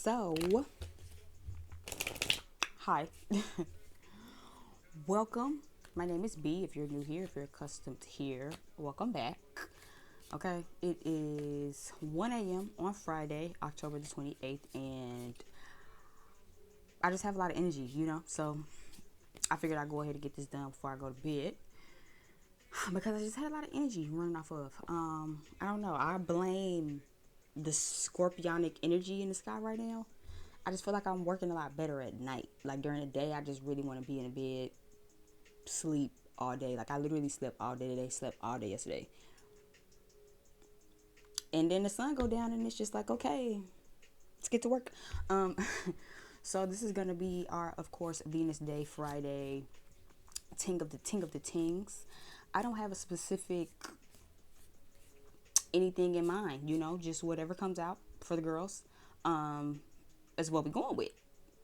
So, hi. Welcome. My name is B. If you're new here, if you're accustomed here, welcome back. Okay, it is 1 a.m. on Friday, October the 28th, and I just have a lot of energy. So I figured I'd go ahead and get this done before I go to bed because I just had a lot of energy running off of. I don't know. I blame the scorpionic energy in the sky right now. I just feel like I'm working a lot better at night. Like during the day, I just really want to be in a bed, sleep all day. Like I literally slept all day today, slept all day yesterday. And then the sun go down and it's just like, okay, let's get to work. Um, so this is gonna be our, of course, Venus Day Friday, ting of the tings. I don't have a specific anything in mind, just whatever comes out for the girls. Is what we're going with.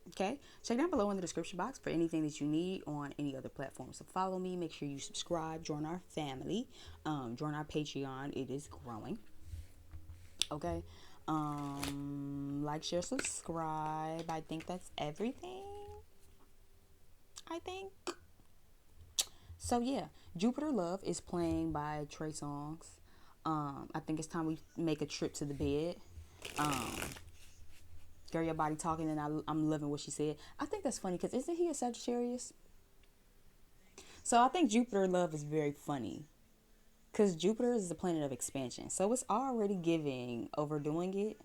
Okay, check down below in the description box for anything that you need on any other platforms. So follow me, make sure you subscribe, join our family, join our Patreon. It is growing. Okay, like, share, subscribe. I think that's everything. I think so. Yeah, Jupiter Love is playing by Trey Songz. I think it's time we make a trip to the bed. Um, Girl, your body talking, and I'm loving what she said. I think that's funny because isn't he a Sagittarius? So I think Jupiter Love is very funny because Jupiter is the planet of expansion. So it's already giving overdoing it,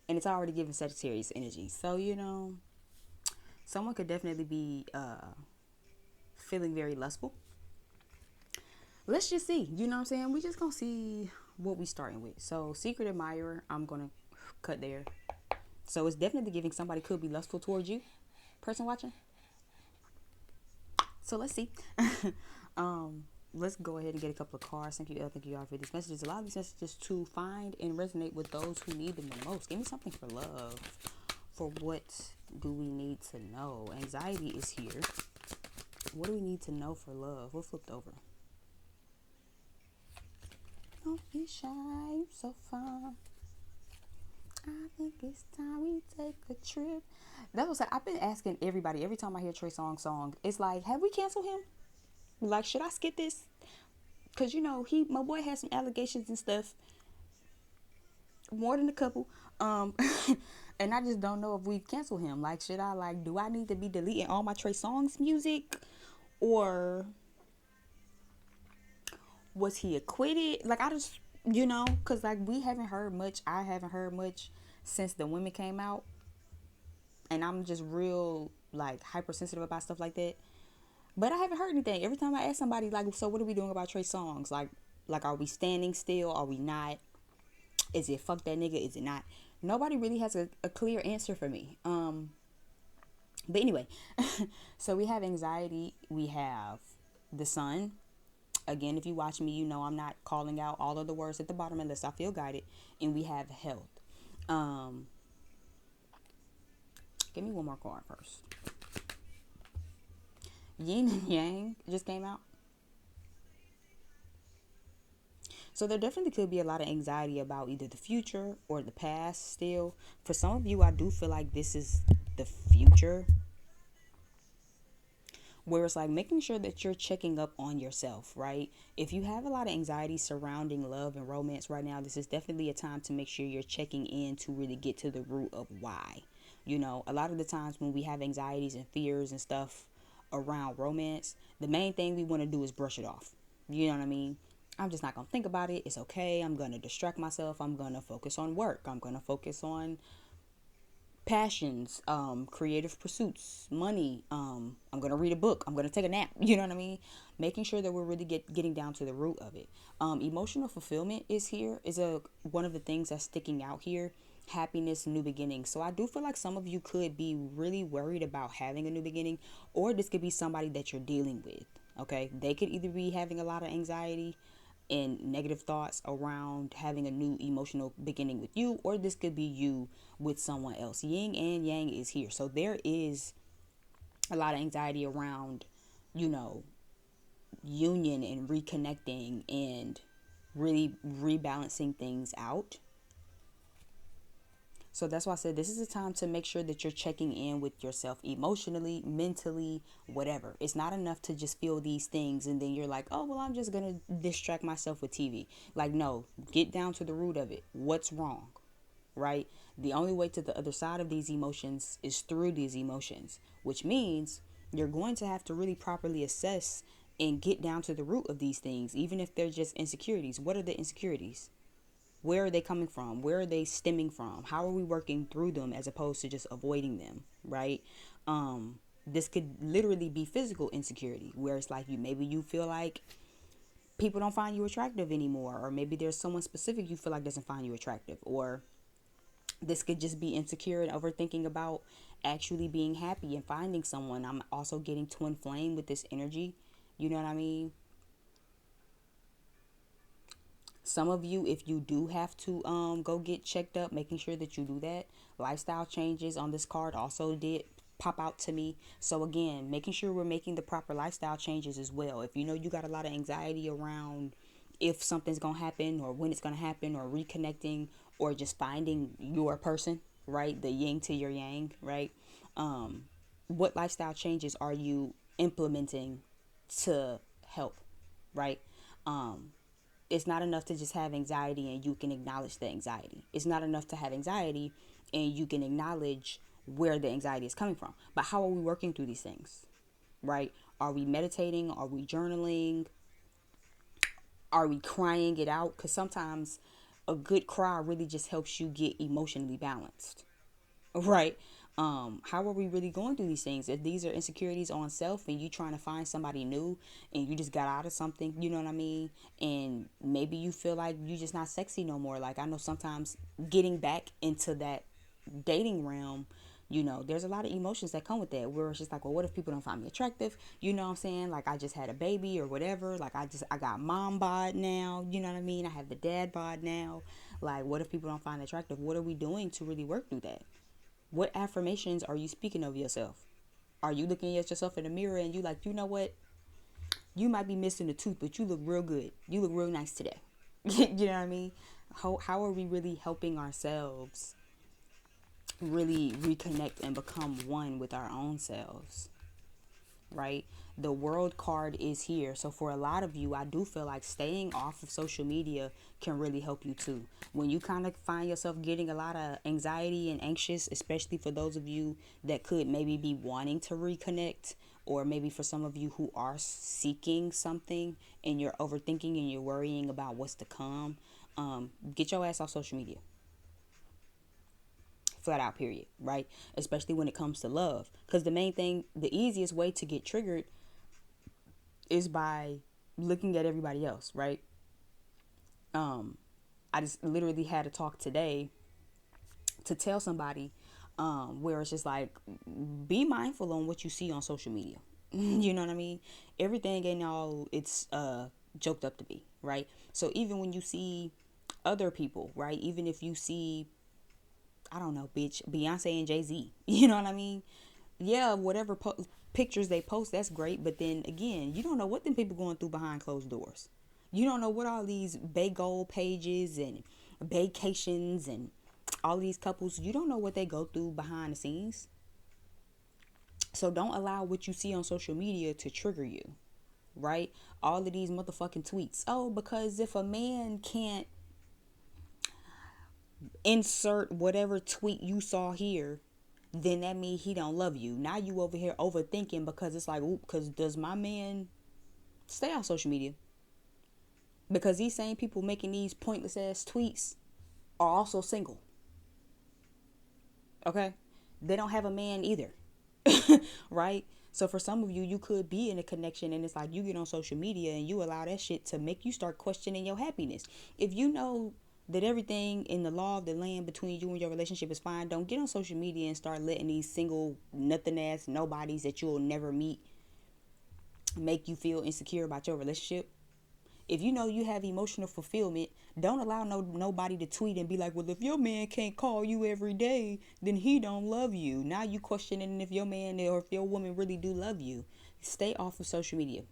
and it's already giving Sagittarius energy. So someone could definitely be feeling very lustful. Let's just see. You know what I'm saying? We just gonna see what we starting with. So secret admirer, I'm gonna cut there. So it's definitely giving somebody could be lustful towards you, person watching. So let's see. Let's go ahead and get a couple of cards. Thank you all for these messages. A lot of these messages to find and resonate with those who need them the most. Give me something for love. For what do we need to know? Anxiety is here. What do we need to know for love? What flipped over? Don't be shy, you so fun. I think it's time we take a trip. That was like, I've been asking everybody every time I hear Trey Songz song. It's like, have we canceled him? Like, should I skip this? Cause my boy has some allegations and stuff, more than a couple. Um, and I just don't know if we've canceled him. Like, do I need to be deleting all my Trey Songz music, or was he acquitted? Like, I just, cause like we haven't heard much. I haven't heard much since the women came out, and I'm just real like hypersensitive about stuff like that. But I haven't heard anything. Every time I ask somebody, like, so what are we doing about Trey Songz? Like, are we standing still? Are we not? Is it fuck that nigga? Is it not? Nobody really has a clear answer for me. But anyway, so we have anxiety. We have the sun. Again, if you watch me, I'm not calling out all of the words at the bottom unless I feel guided. And we have health. Give me one more card first. Yin and Yang just came out. So there definitely could be a lot of anxiety about either the future or the past still. For some of you, I do feel like this is the future, where it's like making sure that you're checking up on yourself, right? If you have a lot of anxiety surrounding love and romance right now, this is definitely a time to make sure you're checking in to really get to the root of why. A lot of the times when we have anxieties and fears and stuff around romance, the main thing we want to do is brush it off. You know what I mean? I'm just not going to think about it. It's okay. I'm going to distract myself. I'm going to focus on work. I'm going to focus on passions, creative pursuits, money. I'm going to read a book. I'm going to take a nap. You know what I mean? Making sure that we're really getting down to the root of it. Emotional fulfillment is here, is one of the things that's sticking out here. Happiness, new beginnings. So I do feel like some of you could be really worried about having a new beginning, or this could be somebody that you're dealing with. Okay. They could either be having a lot of anxiety and negative thoughts around having a new emotional beginning with you, or this could be you with someone else. Yin and Yang is here. So there is a lot of anxiety around, union and reconnecting and really rebalancing things out. So that's why I said this is a time to make sure that you're checking in with yourself emotionally, mentally, whatever. It's not enough to just feel these things and then you're like, oh, well, I'm just going to distract myself with TV. Like, no, get down to the root of it. What's wrong? Right? The only way to the other side of these emotions is through these emotions, which means you're going to have to really properly assess and get down to the root of these things, even if they're just insecurities. What are the insecurities? Where are they coming from? Where are they stemming from? How are we working through them as opposed to just avoiding them, right? This could literally be physical insecurity, where it's like maybe you feel like people don't find you attractive anymore, or maybe there's someone specific you feel like doesn't find you attractive, or this could just be insecure and overthinking about actually being happy and finding someone. I'm also getting twin flame with this energy. You know what I mean? Some of you, if you do have to go get checked up, making sure that you do that. Lifestyle changes on this card also did pop out to me. So again, making sure we're making the proper lifestyle changes as well. If you know you got a lot of anxiety around if something's gonna happen or when it's gonna happen, or reconnecting, or just finding your person, right? The yin to your yang, right? What lifestyle changes are you implementing to help, right? It's not enough to just have anxiety and you can acknowledge the anxiety. It's not enough to have anxiety and you can acknowledge where the anxiety is coming from. But how are we working through these things, right? Are we meditating? Are we journaling? Are we crying it out? Because sometimes a good cry really just helps you get emotionally balanced, right? How are we really going through these things? If these are insecurities on self and you trying to find somebody new and you just got out of something, you know what I mean? And maybe you feel like you just not sexy no more. Like, I know sometimes getting back into that dating realm, there's a lot of emotions that come with that, where it's just like, well, what if people don't find me attractive? You know what I'm saying? Like, I just had a baby or whatever. Like, I got mom bod now. You know what I mean? I have the dad bod now. Like, what if people don't find it attractive? What are we doing to really work through that? What affirmations are you speaking of yourself? Are you looking at yourself in the mirror and you like, you know what? You might be missing a tooth, but you look real good. You look real nice today. You know what I mean? How are we really helping ourselves really reconnect and become one with our own selves? Right? The world card is here. So for a lot of you, I do feel like staying off of social media can really help you too. When you kind of find yourself getting a lot of anxiety and anxious, especially for those of you that could maybe be wanting to reconnect, or maybe for some of you who are seeking something and you're overthinking and you're worrying about what's to come, get your ass off social media. Flat out, period, right? Especially when it comes to love, because the main thing, the easiest way to get triggered is by looking at everybody else, right? I just literally had a talk today to tell somebody, where it's just like, be mindful on what you see on social media. You know what I mean? Everything ain't all it's joked up to be, right? So even when you see other people, right? Even if you see, I don't know, bitch, Beyonce and Jay-Z, you know what I mean? Yeah, whatever pictures they post, that's great. But then again, you don't know what them people going through behind closed doors. You don't know what all these Bay Gold pages and vacations and all these couples, you don't know what they go through behind the scenes. So don't allow what you see on social media to trigger you, right? All of these motherfucking tweets. Oh, because if a man can't insert whatever tweet you saw here, then that means he don't love you. Now you over here overthinking because it's like, oop, because does my man stay on social media? Because these same people making these pointless ass tweets are also single. Okay? They don't have a man either. Right? So for some of you, you could be in a connection and it's like you get on social media and you allow that shit to make you start questioning your happiness. If you know that everything in the law of the land between you and your relationship is fine, don't get on social media and start letting these single nothing ass nobodies that you'll never meet make you feel insecure about your relationship. If you know you have emotional fulfillment, don't allow nobody to tweet and be like, well, if your man can't call you every day, then he don't love you. Now you questioning if your man or if your woman really do love you. Stay off of social media.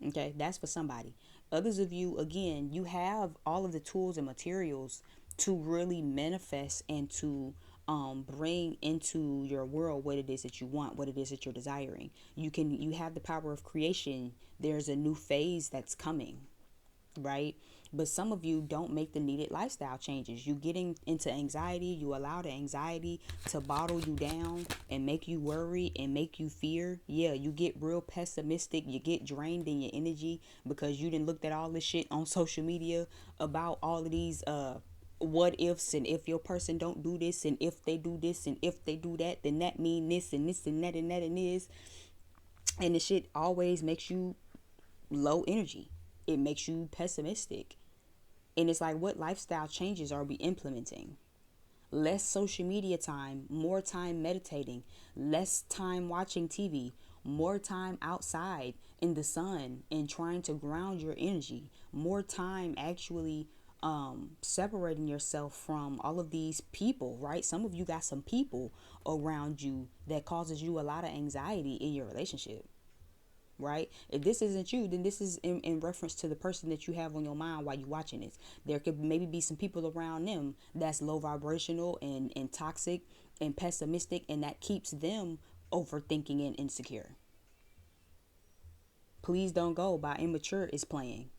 Okay, that's for somebody. Others of you, again, you have all of the tools and materials to really manifest and to bring into your world what it is that you want, what it is that you're desiring. You have the power of creation. There's a new phase that's coming, right? But some of you don't make the needed lifestyle changes. You getting into anxiety, you allow the anxiety to bottle you down and make you worry and make you fear. Yeah, you get real pessimistic, you get drained in your energy because you didn't looked at all this shit on social media about all of these what ifs, and if your person don't do this, and if they do this, and if they do that, then that mean this and this and that and that and this. And the shit always makes you low energy. It makes you pessimistic. And it's like, what lifestyle changes are we implementing? Less social media time, more time meditating, less time watching TV, more time outside in the sun and trying to ground your energy, more time actually separating yourself from all of these people, right? Some of you got some people around you that causes you a lot of anxiety in your relationship, right? If this isn't you, then this is in reference to the person that you have on your mind while you're watching this. There could maybe be some people around them that's low vibrational and toxic and pessimistic, and that keeps them overthinking and insecure. Please Don't Go by Immature is playing.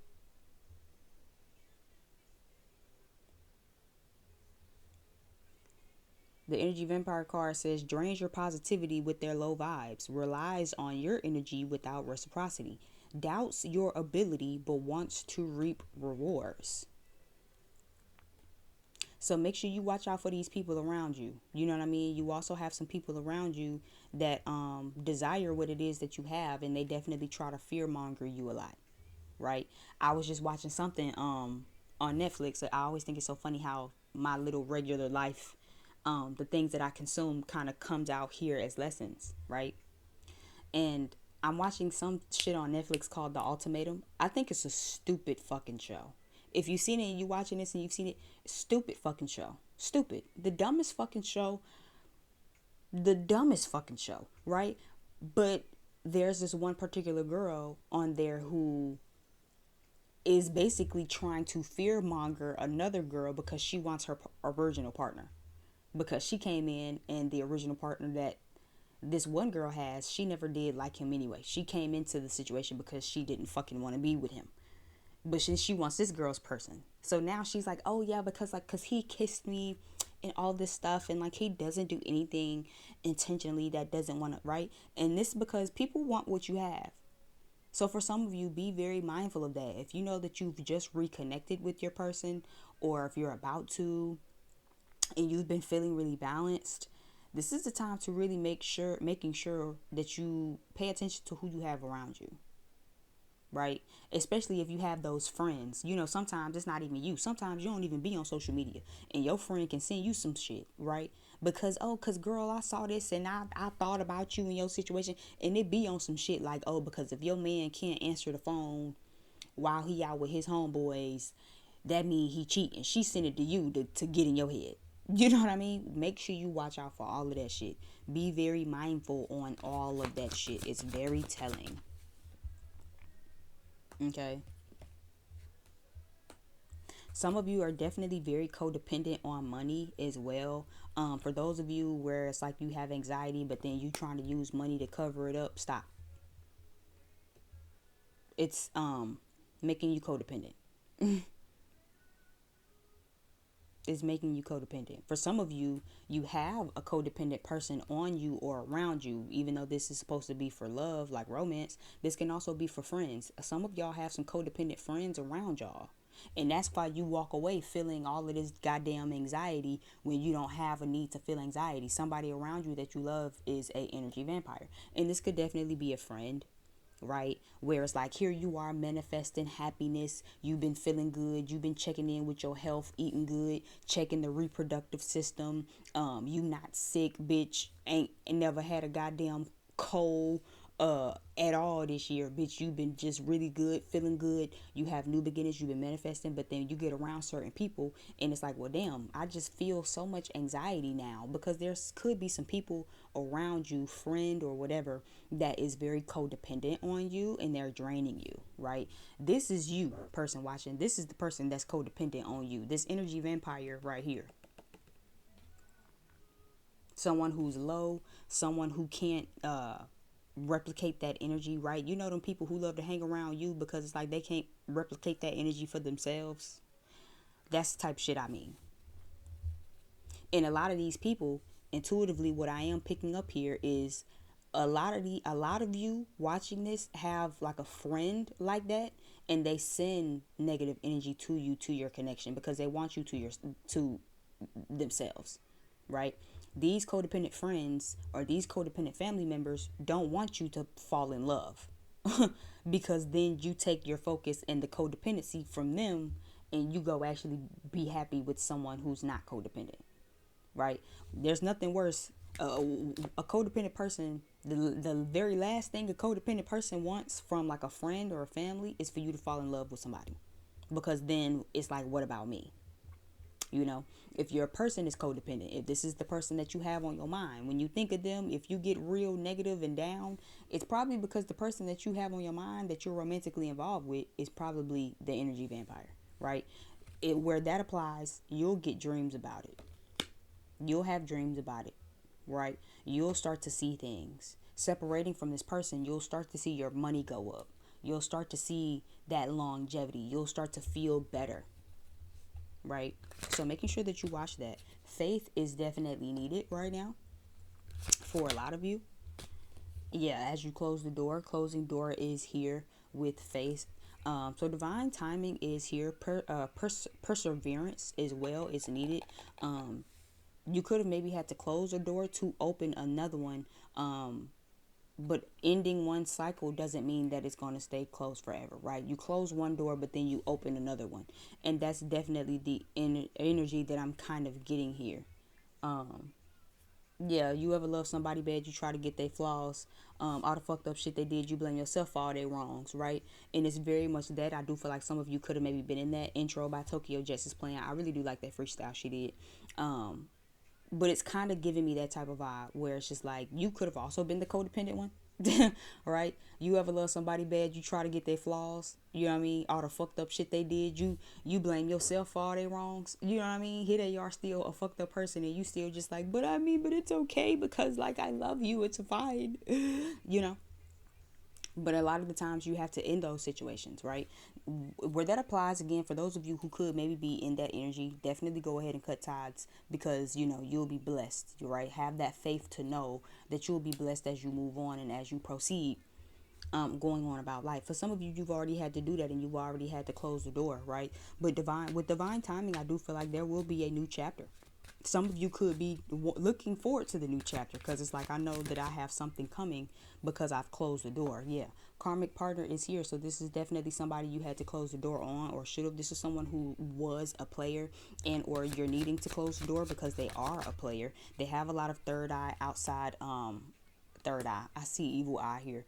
The Energy Vampire card says drains your positivity with their low vibes, relies on your energy without reciprocity, doubts your ability but wants to reap rewards. So make sure you watch out for these people around you. You know what I mean? You also have some people around you that desire what it is that you have, and they definitely try to fear monger you a lot, right? I was just watching something on Netflix. I always think it's so funny how my little regular life, the things that I consume kind of comes out here as lessons, right? And I'm watching some shit on Netflix called The Ultimatum. I think it's a stupid fucking show. If you've seen it and you watching this and you've seen it, stupid fucking show. Stupid. The dumbest fucking show. The dumbest fucking show, right? But there's this one particular girl on there who is basically trying to fear monger another girl because she wants her original partner. Because she came in and the original partner that this one girl has, she never did like him anyway. She came into the situation because she didn't fucking want to be with him. But she wants this girl's person. So now she's like, oh yeah, because he kissed me and all this stuff, and like he doesn't do anything intentionally that doesn't want to, right? And this because people want what you have. So for some of you, be very mindful of that. If you know that you've just reconnected with your person, or if you're about to and you've been feeling really balanced, this is the time to really making sure that you pay attention to who you have around you, right? Especially if you have those friends. You know, sometimes it's not even you. Sometimes you don't even be on social media and your friend can send you some shit, right? Because girl, I saw this and I thought about you in your situation, and it be on some shit like, oh, because if your man can't answer the phone while he out with his homeboys, that mean he cheating. She sent it to you to get in your head. You know what I mean? Make sure you watch out for all of that shit. Be very mindful on all of that shit. It's very telling. Okay. Some of you are definitely very codependent on money as well. For those of you where it's like you have anxiety, but then you trying to use money to cover it up, stop. It's making you codependent. Is making you codependent. For some of you, you have a codependent person on you or around you, even though this is supposed to be for love, like romance. This can also be for friends. Some of y'all have some codependent friends around y'all. And that's why you walk away feeling all of this goddamn anxiety when you don't have a need to feel anxiety. Somebody around you that you love is a energy vampire. And this could definitely be a friend, right? Where it's like, here you are manifesting happiness. You've been feeling good. You've been checking in with your health, eating good, checking the reproductive system. You not sick, bitch. Ain't never had a goddamn cold. at all this year, bitch. You've been just really good, feeling good. You have new beginnings, you've been manifesting, but then you get around certain people and it's like, well, damn, I just feel so much anxiety now, because there's could be some people around you, friend or whatever, that is very codependent on you and they're draining you, right? This is you, person watching. This is the person that's codependent on you. This energy vampire right here. Someone who's low, someone who can't replicate that energy, right? You know them people who love to hang around you because it's like they can't replicate that energy for themselves. That's the type of shit I mean. And a lot of these people, intuitively, what I am picking up here is a lot of you watching this have like a friend like that, and they send negative energy to you, to your connection, because they want you to themselves, right? These codependent friends or these codependent family members don't want you to fall in love because then you take your focus and the codependency from them and you go actually be happy with someone who's not codependent, right? There's nothing worse. A codependent person, the very last thing a codependent person wants from like a friend or a family is for you to fall in love with somebody, because then it's like, what about me? You know, if your person is codependent, if this is the person that you have on your mind, when you think of them, if you get real negative and down, it's probably because the person that you have on your mind that you're romantically involved with is probably the energy vampire, right? Where that applies, you'll get dreams about it. You'll have dreams about it, right? You'll start to see things. Separating from this person, you'll start to see your money go up. You'll start to see that longevity. You'll start to feel better, right? So making sure that you watch that. Faith is definitely needed right now for a lot of you. Yeah, as you close the door, closing door is here with faith. So divine timing is here. Perseverance as well is needed. You could have maybe had to close a door to open another one. But ending one cycle doesn't mean that it's going to stay closed forever, right? You close one door, but then you open another one. And that's definitely the energy that I'm kind of getting here. Yeah, you ever love somebody bad, you try to get their flaws, all the fucked up shit they did, you blame yourself for all their wrongs, right? And it's very much that. I do feel like some of you could have maybe been in that intro by Tokyo Jess is playing. I really do like that freestyle she did. But it's kind of giving me that type of vibe where it's just like you could have also been the codependent one. Right? You ever love somebody bad, you try to get their flaws, you know what I mean, all the fucked up shit they did, you blame yourself for all their wrongs, you know what I mean. Here they are, still a fucked up person, and you still just like, but I mean, but it's okay because like I love you, it's fine. You know. But a lot of the times you have to end those situations, right? Where that applies, again, for those of you who could maybe be in that energy, definitely go ahead and cut ties, because, you know, you'll be blessed, right? Have that faith to know that you'll be blessed as you move on and as you proceed, going on about life. For some of you, you've already had to do that and you've already had to close the door, right? But with divine timing, I do feel like there will be a new chapter. Some of you could be looking forward to the new chapter because it's like, I know that I have something coming because I've closed the door. Yeah, karmic partner is here, so this is definitely somebody you had to close the door on, or should have. This is someone who was a player, and or you're needing to close the door because they are a player. They have a lot of third eye outside. Third eye, I see evil eye here.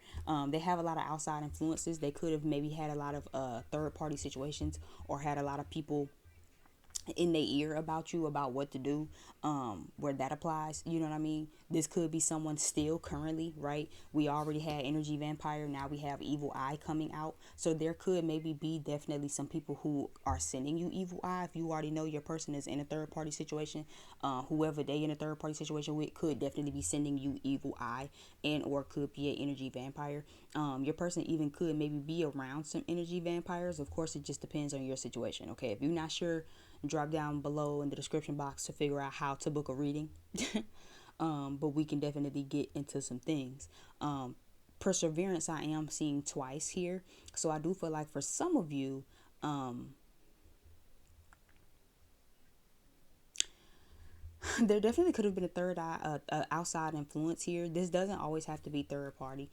They have a lot of outside influences. They could have maybe had a lot of third party situations, or had a lot of people in their ear about you, about what to do, where that applies, you know what I mean. This could be someone still currently, right? We already had energy vampire, now we have evil eye coming out, so there could maybe be definitely some people who are sending you evil eye. If you already know your person is in a third party situation, whoever they in a third party situation with could definitely be sending you evil eye, and or could be an energy vampire. Your person even could maybe be around some energy vampires. Of course, it just depends on your situation. Okay, if you're not sure, drop down below in the description box to figure out how to book a reading. But we can definitely get into some things. Perseverance, I am seeing twice here, so I do feel like for some of you, there definitely could have been a third eye, outside influence here. This doesn't always have to be third party.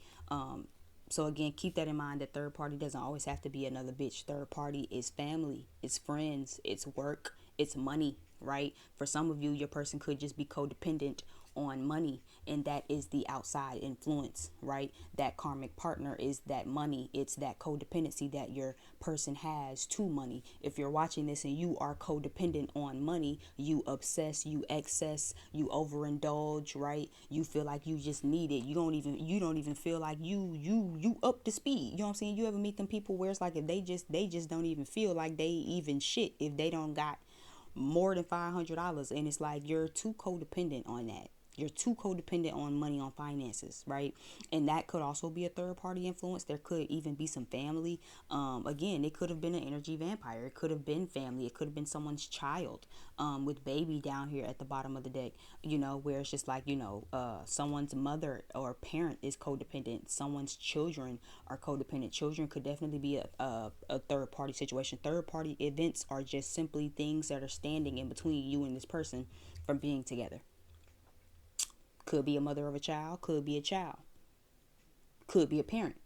So again, keep that in mind, that third party doesn't always have to be another bitch. Third party is family, it's friends, it's work, it's money, right? For some of you, your person could just be codependent on money, and that is the outside influence, right? That karmic partner is that money. It's that codependency that your person has to money. If you're watching this and you are codependent on money, you obsess, you excess, you overindulge, right? You feel like you just need it. You don't even feel like you up to speed. You know what I'm saying? You ever meet them people where it's like if they just don't even feel like they even shit if they don't got more than $500, and it's like you're too codependent on that. You're too codependent on money, on finances, right? And that could also be a third party influence. There could even be some family. Again, it could have been an energy vampire. It could have been family. It could have been someone's child, with baby down here at the bottom of the deck, where it's just like, someone's mother or parent is codependent. Someone's children are codependent. Children could definitely be a third party situation. Third party events are just simply things that are standing in between you and this person from being together. Could be a mother of a child, could be a child, could be a parent,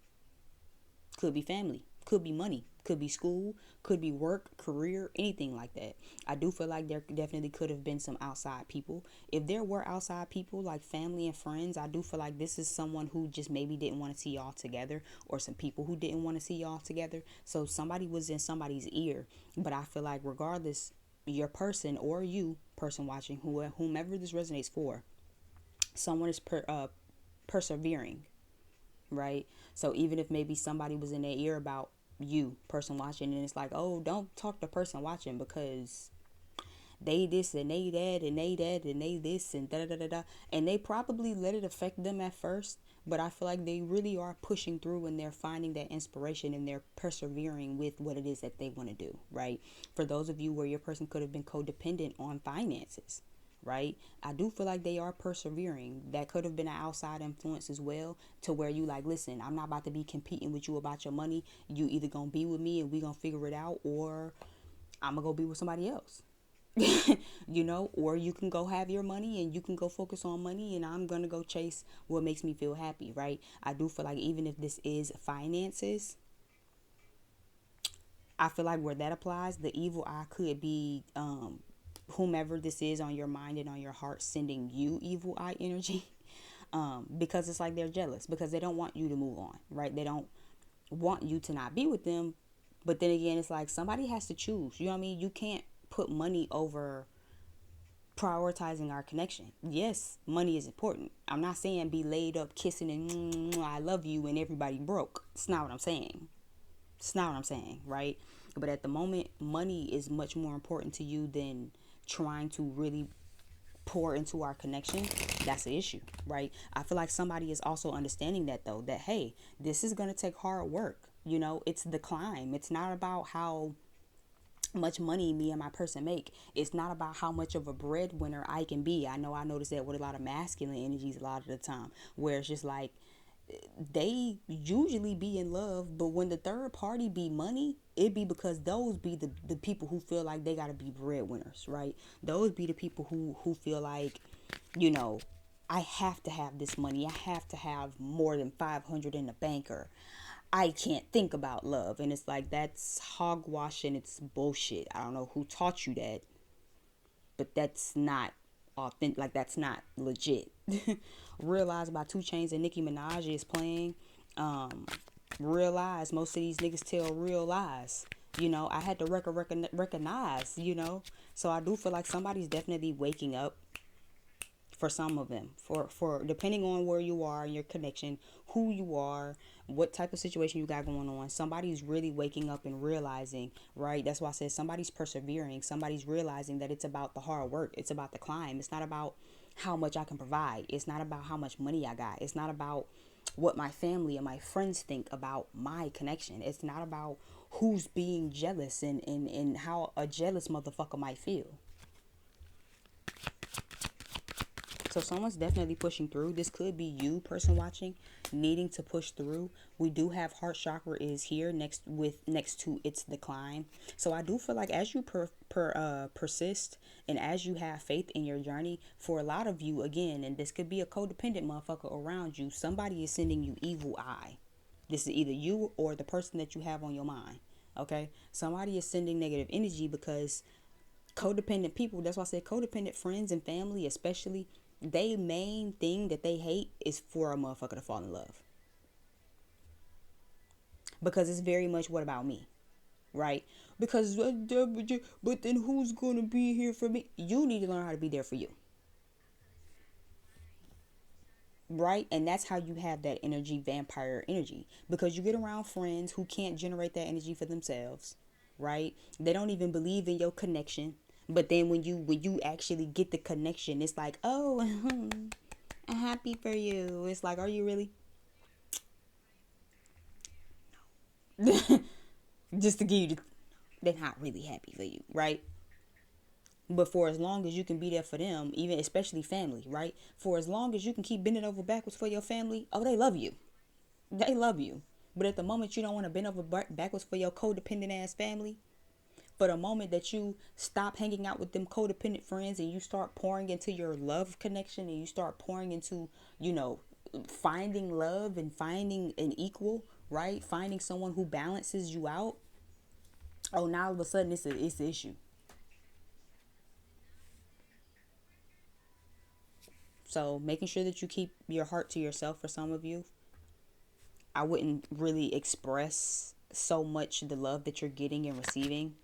could be family, could be money, could be school, could be work, career, anything like that. I do feel like there definitely could have been some outside people. If there were outside people like family and friends, I do feel like this is someone who just maybe didn't want to see y'all together, or some people who didn't want to see y'all together. So somebody was in somebody's ear. But I feel like regardless, your person or you, person watching, whomever this resonates for, someone is persevering, right? So even if maybe somebody was in their ear about you, person watching, and it's like, oh, don't talk to person watching because they this and they that and they that and they this and da da da da, and they probably let it affect them at first, but I feel like they really are pushing through and they're finding that inspiration and they're persevering with what it is that they want to do, right? For those of you where your person could have been codependent on finances, right? I do feel like they are persevering. That could have been an outside influence as well, to where you like, listen, I'm not about to be competing with you about your money. You either gonna be with me and we gonna figure it out, or I'm gonna go be with somebody else. Or you can go have your money and you can go focus on money, and I'm gonna go chase what makes me feel happy, right? I do feel like even if this is finances, I feel like where that applies, the evil eye could be whomever this is on your mind and on your heart sending you evil eye energy, because it's like they're jealous because they don't want you to move on, right? They don't want you to not be with them. But then again, it's like somebody has to choose. You know what I mean? You can't put money over prioritizing our connection. Yes, money is important. I'm not saying be laid up kissing and I love you and everybody broke. It's not what I'm saying. It's not what I'm saying, right? But at the moment, money is much more important to you than trying to really pour into our connection. That's the issue, right? I feel like somebody is also understanding that, though, that hey, this is going to take hard work. It's the climb. It's not about how much money me and my person make. It's not about how much of a breadwinner I can be. I noticed that with a lot of masculine energies a lot of the time, where it's just like they usually be in love, but when the third party be money, it be because those be the people who feel like they gotta be breadwinners, right? Those be the people who feel like, I have to have this money. I have to have more than 500 in the bank, or I can't think about love. And it's like, that's hogwash and it's bullshit. I don't know who taught you that, but that's not authentic. Like, that's not legit. Realize by 2 Chainz and Nicki Minaj is playing. Realize most of these niggas tell real lies. I had to recognize, so I do feel like somebody's definitely waking up. For some of them, for depending on where you are, your connection, who you are, what type of situation you got going on, somebody's really waking up and realizing, right? That's why I said somebody's persevering. Somebody's realizing that it's about the hard work. It's about the climb. It's not about how much I can provide. It's not about how much money I got. It's not about what my family and my friends think about my connection. It's not about who's being jealous and how a jealous motherfucker might feel. So someone's definitely pushing through. This could be you, person watching, needing to push through. We do have heart chakra is here next to its decline. So I do feel like as you persist and as you have faith in your journey, for a lot of you, again, and this could be a codependent motherfucker around you, somebody is sending you evil eye. This is either you or the person that you have on your mind. Okay? Somebody is sending negative energy because codependent people, that's why I said codependent friends and family especially, They main thing that they hate is for a motherfucker to fall in love. Because it's very much what about me, right? Because but then who's gonna be here for me? You need to learn how to be there for you, right? And that's how you have that energy, vampire energy, because you get around friends who can't generate that energy for themselves, right? They don't even believe in your connection. But then when you actually get the connection, it's like, oh, I'm happy for you. It's like, are you really? Just to give you they're not really happy for you, right? But for as long as you can be there for them, even especially family, right? For as long as you can keep bending over backwards for your family, oh, they love you. They love you. But at the moment you don't want to bend over backwards for your codependent ass family, for the moment that you stop hanging out with them codependent friends and you start pouring into your love connection and you start pouring into, you know, finding love and finding an equal, right? Finding someone who balances you out. Oh, now all of a sudden it's an issue. So making sure that you keep your heart to yourself for some of you. I wouldn't really express so much the love that you're getting and receiving.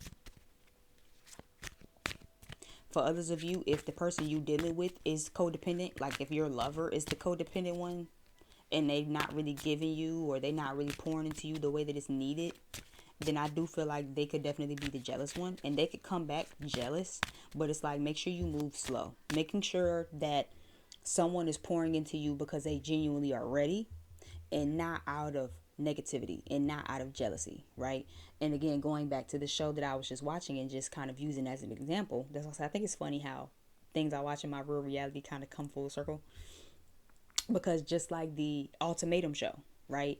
For others of you, if the person you dealing with is codependent, like if your lover is the codependent one and they not really giving you or they not really pouring into you the way that it's needed, then I do feel like they could definitely be the jealous one and they could come back jealous. But it's like, make sure you move slow, making sure that someone is pouring into you because they genuinely are ready and not out of negativity and not out of jealousy, right? And again, going back to the show that I was just watching and just kind of using as an example, that's also, I think it's funny how things I watch in my real reality kind of come full circle. Because just like the ultimatum show, right?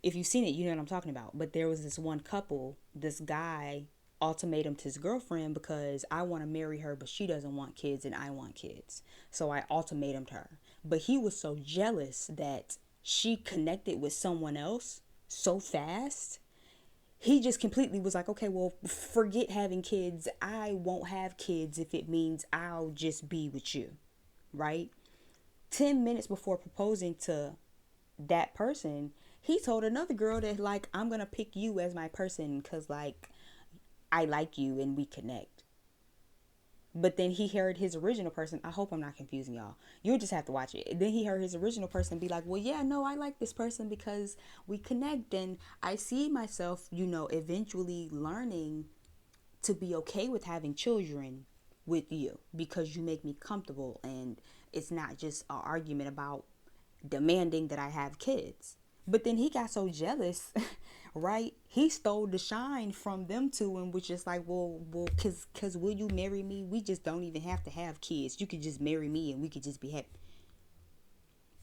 If you've seen it, you know what I'm talking about. But there was this one couple, this guy ultimatum to his girlfriend because I want to marry her, but she doesn't want kids and I want kids. So I ultimatumed her. But he was so jealous that she connected with someone else so fast. He just completely was like, okay, well, forget having kids. I won't have kids if it means I'll just be with you, right? 10 minutes before proposing to that person, he told another girl that, like, I'm gonna pick you as my person because, like, I like you and we connect. But then he heard his original person. I hope I'm not confusing y'all. You'll just have to watch it. Then he heard his original person be like, well, yeah, no, I like this person because we connect and I see myself, you know, eventually learning to be okay with having children with you because you make me comfortable and it's not just an argument about demanding that I have kids. But then he got so jealous, right? He stole the shine from them two and was just like, cause will you marry me? We just don't even have to have kids. You could just marry me and we could just be happy.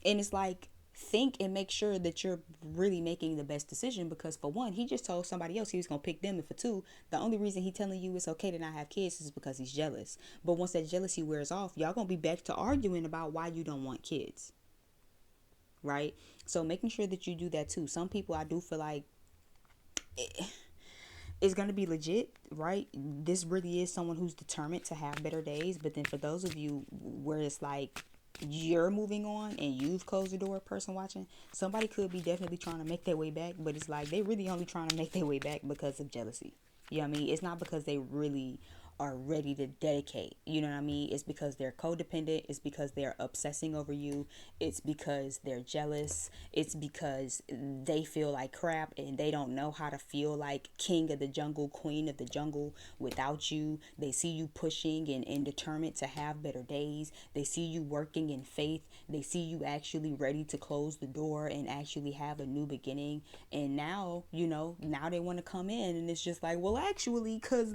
And it's like, think and make sure that you're really making the best decision because for one, he just told somebody else he was gonna pick them, and for two, the only reason he telling you it's okay to not have kids is because he's jealous. But once that jealousy wears off, y'all gonna be back to arguing about why you don't want kids, right? So making sure that you do that too. Some people, I do feel like it's going to be legit, right? This really is someone who's determined to have better days. But then for those of you where it's like you're moving on and you've closed the door, person watching, somebody could be definitely trying to make their way back, but it's like they really only trying to make their way back because of jealousy. You know what I mean? It's not because they really are ready to dedicate. You know what I mean? It's because they're codependent. It's because they're obsessing over you. It's because they're jealous. It's because they feel like crap and they don't know how to feel like king of the jungle, queen of the jungle without you. They see you pushing and determined to have better days. They see you working in faith. They see you actually ready to close the door and actually have a new beginning. And now, you know, now they want to come in and it's just like, well, actually, cause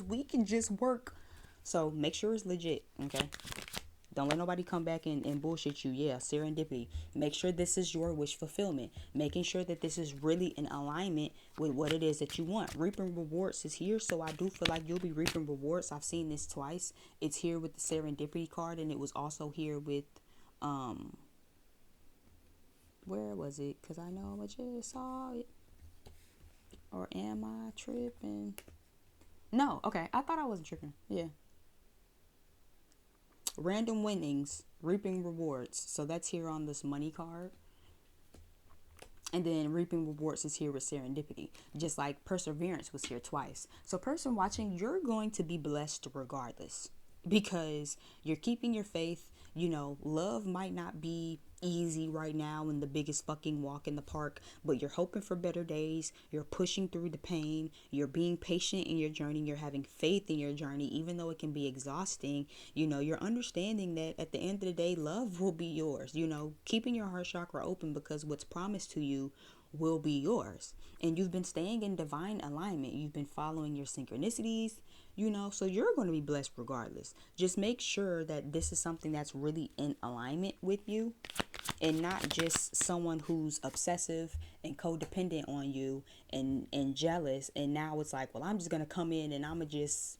we can just work. So make sure it's legit, okay? Don't let nobody come back and bullshit you. Yeah, serendipity. Make sure this is your wish fulfillment. Making sure that this is really in alignment with what it is that you want. Reaping rewards is here, so I do feel like you'll be reaping rewards. I've seen this twice. It's here with the serendipity card, and it was also here with where was it? Because I know I just saw it. Or am I tripping? No, okay. I thought I wasn't tripping. Yeah. Random winnings, reaping rewards. So that's here on this money card. And then reaping rewards is here with serendipity. Just like perseverance was here twice. So person watching, you're going to be blessed regardless. Because you're keeping your faith. You know, love might not be easy right now and the biggest fucking walk in the park, but you're hoping for better days. You're pushing through the pain. You're being patient in your journey. You're having faith in your journey, even though it can be exhausting. You know, you're understanding that at the end of the day, love will be yours. You know, keeping your heart chakra open, because what's promised to you will be yours. And you've been staying in divine alignment. You've been following your synchronicities, you know, so you're going to be blessed regardless. Just make sure that this is something that's really in alignment with you, and not just someone who's obsessive and codependent on you and jealous. And now it's like, well, I'm just going to come in and I'm going to just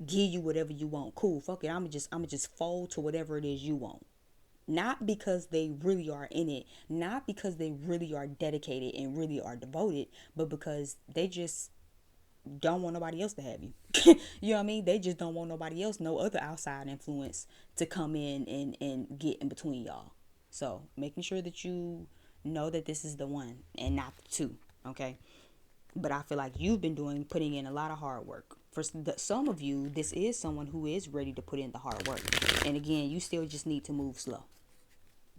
give you whatever you want. Cool. Fuck it. I'm going to just fold to whatever it is you want. Not because they really are in it, not because they really are dedicated and really are devoted, but because they just don't want nobody else to have you. You know what I mean? They just don't want nobody else, no other outside influence to come in and get in between y'all. So making sure that you know that this is the one and not the two. Okay. But I feel like you've been putting in a lot of hard work. For some of you, this is someone who is ready to put in the hard work. And again, you still just need to move slow.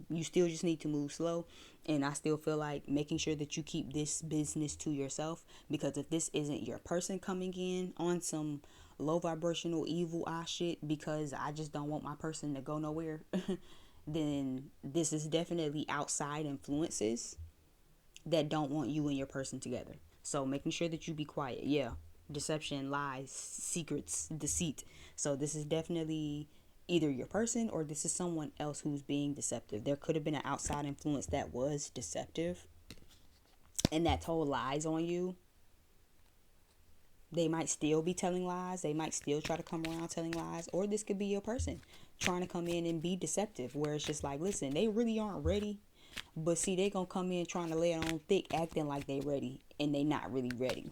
You still just need to move slow. And I still feel like making sure that you keep this business to yourself, because if this isn't your person coming in on some low vibrational evil eye shit, because I just don't want my person to go nowhere, then this is definitely outside influences that don't want you and your person together. So making sure that you be quiet. Yeah. Deception, lies, secrets, deceit. So this is definitely either your person or this is someone else who's being deceptive. There could have been an outside influence that was deceptive and that told lies on you. They might still be telling lies. They might still try to come around telling lies. Or this could be your person trying to come in and be deceptive, where it's just like, listen, they really aren't ready. But see, they gonna come in trying to lay it on thick, acting like they ready, and they not really ready.